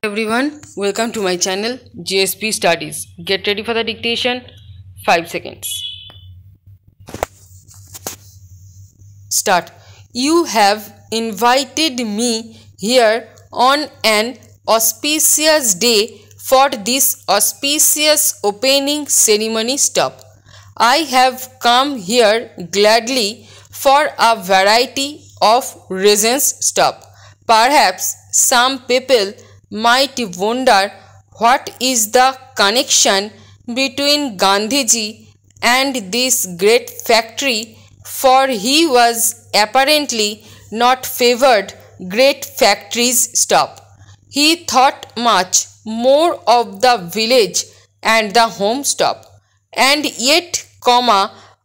everyone, welcome to my channel JSP Studies. Get ready for the dictation. 5 seconds. Start. You have invited me here on an auspicious day for this auspicious opening ceremony. Stop. I have come here gladly for a variety of reasons. Stop. Perhaps some people might wonder what is the connection between Gandhiji and this great factory, for he was apparently not favored great factories. Stop. He thought much more of the village and the home. Stop. And yet,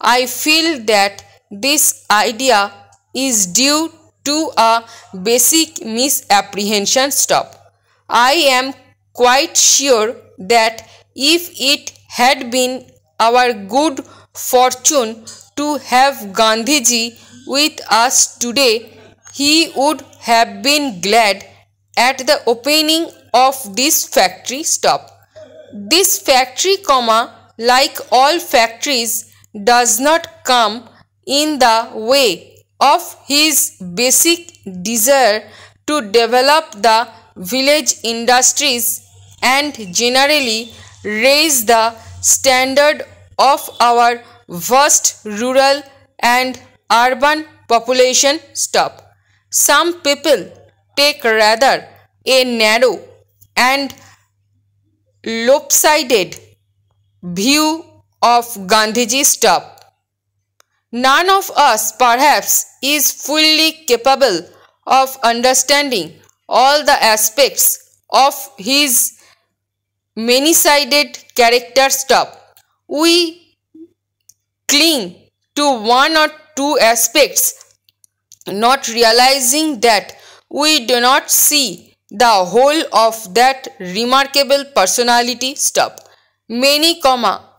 I feel that this idea is due to a basic misapprehension. Stop. I am quite sure that if it had been our good fortune to have Gandhiji with us today, he would have been glad at the opening of this factory. Stop. This factory, like all factories, does not come in the way of his basic desire to develop the village industries and generally raise the standard of our vast rural and urban population. Stop. Some people take rather a narrow and lopsided view of Gandhiji. Stop. None of us perhaps is fully capable of understanding all the aspects of his many-sided character. Stop. We cling to one or two aspects, not realizing that we do not see the whole of that remarkable personality. Stop. Many,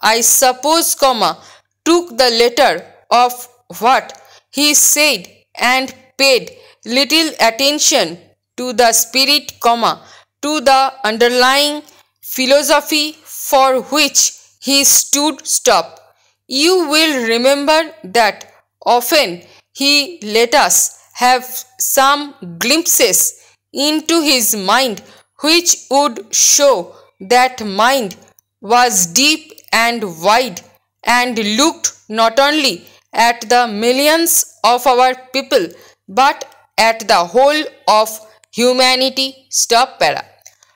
I suppose, took the letter of what he said and paid little attention to the spirit, to the underlying philosophy for which he stood. Stop. You will remember that often he let us have some glimpses into his mind which would show that mind was deep and wide and looked not only at the millions of our people but at the whole of humanity. Stop.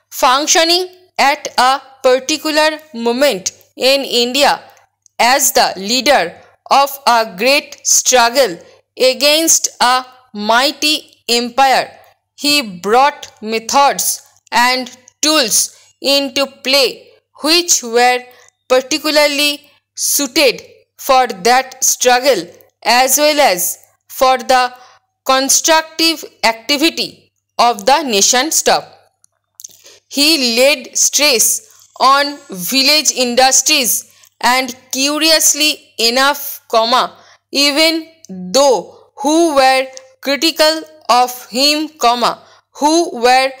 Functioning at a particular moment in India as the leader of a great struggle against a mighty empire, he brought methods and tools into play which were particularly suited for that struggle as well as for the constructive activity of the nation. Stop. He laid stress on village industries and curiously enough, even though who were critical of him, who were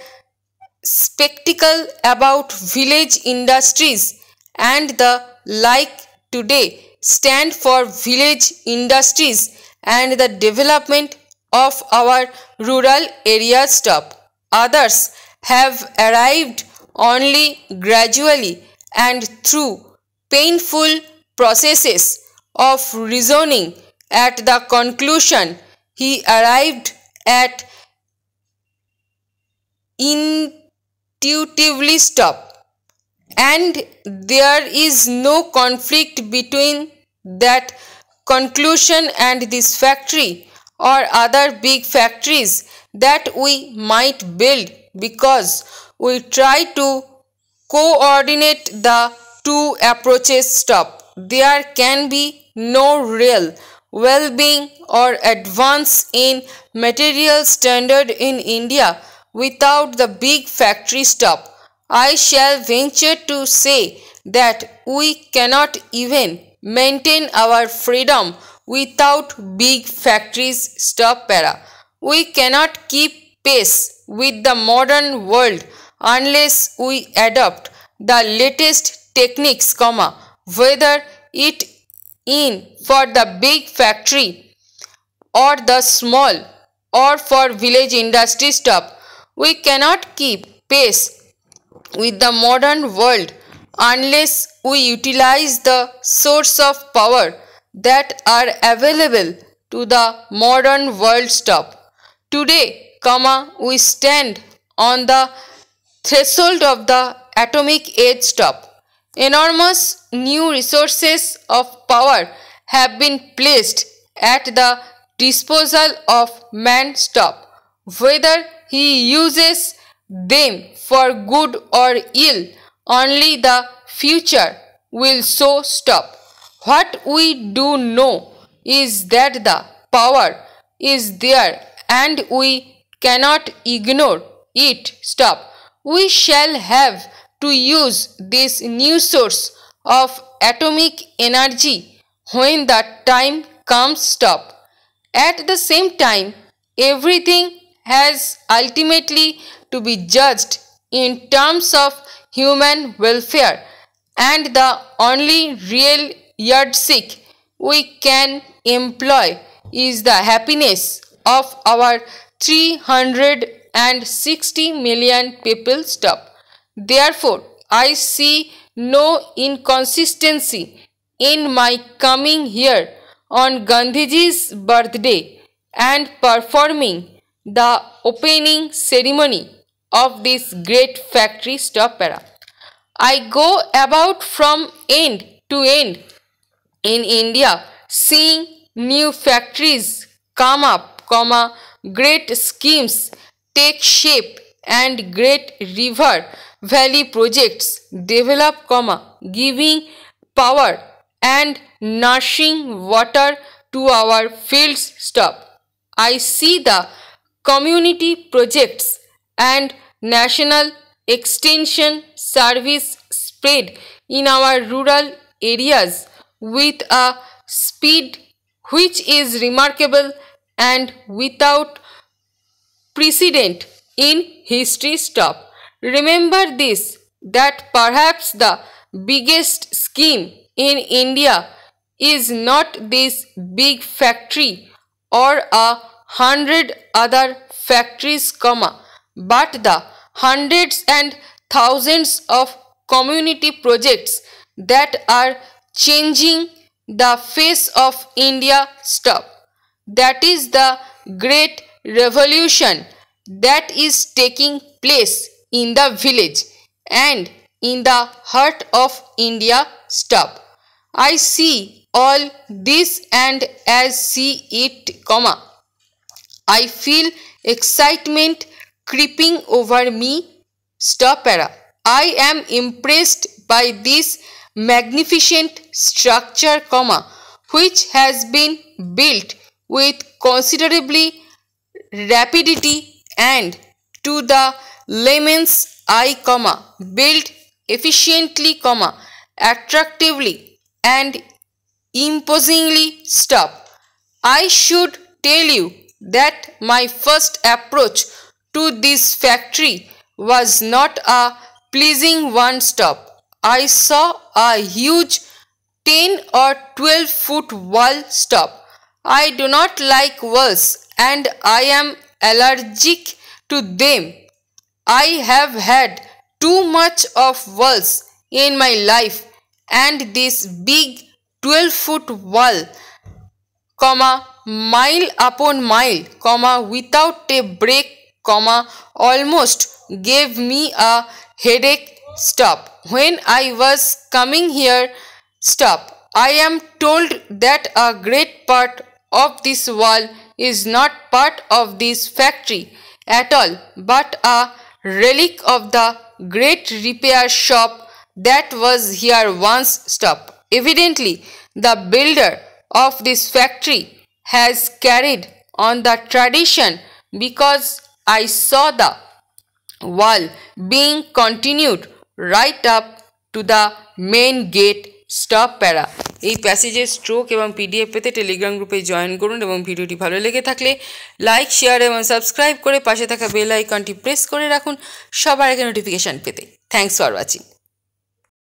skeptical about village industries and the like, today stand for village industries and the development of our rural areas. Stop. Others have arrived only gradually and through painful processes of reasoning at the conclusion he arrived at intuitively. Stop. And there is no conflict between that conclusion and this factory or other big factories that we might build, because we try to coordinate the two approaches. Stop. There can be no real well-being or advance in material standard in India without the big factory. Stop. I shall venture to say that we cannot even maintain our freedom without big factories. Stop. We cannot keep pace with the modern world unless we adopt the latest techniques, whether it in for the big factory or the small or for village industry. We cannot keep pace with the modern world unless we utilize the source of power that are available to the modern world. Today, we stand on the threshold of the atomic age. Enormous new resources of power have been placed at the disposal of man. Whether he uses them for good or ill, only the future will show. What we do know is that the power is there and we cannot ignore it. We shall have to use this new source of atomic energy when the time comes. At the same time, everything has ultimately to be judged in terms of human welfare, and the only real yardstick we can employ is the happiness of our 360 million people. Therefore, I see no inconsistency in my coming here on Gandhiji's birthday and performing the opening ceremony of this great factory. I go about from end to end in India, seeing new factories come up, great schemes take shape, and great river valley projects develop, giving power and nourishing water to our fields. I see the community projects and national extension service spread in our rural areas with a speed which is remarkable and without precedent in history. Remember this, that perhaps the biggest scheme in India is not this big factory or 100 other factories, but the hundreds and thousands of community projects that are changing the face of India. That is the great revolution that is taking place in the village and in the heart of India. I see all this, and as see it, I feel excitement creeping over me. I am impressed by this magnificent structure, which has been built with considerably rapidity and to the layman's eye, built efficiently, attractively and imposingly. I should tell you that my first approach to this factory was not a pleasing one. I saw a huge 10 or 12 foot wall. I do not like walls and I am allergic to them. I have had too much of walls in my life, and this big 12-foot wall, mile upon mile, without a break, almost gave me a headache. When I was coming here, I am told that a great part of this wall is not part of this factory at all, but a relic of the great repair shop that was here once. Evidently, the builder of this factory has carried on the tradition, because I saw the wall being continued right up to the main gate stop প্যারা এই প্যাসেজের stroke এবং PDF পেতে Telegram গ্রুপে join করুন এবং ভিডিওটি ভালো লেগে থাকলে লাইক শেয়ার এবং সাবস্ক্রাইব করে পাশে থাকা বেল আইকনটি প্রেস করে রাখুন সবার আগে নোটিফিকেশান পেতে। Thanks for watching.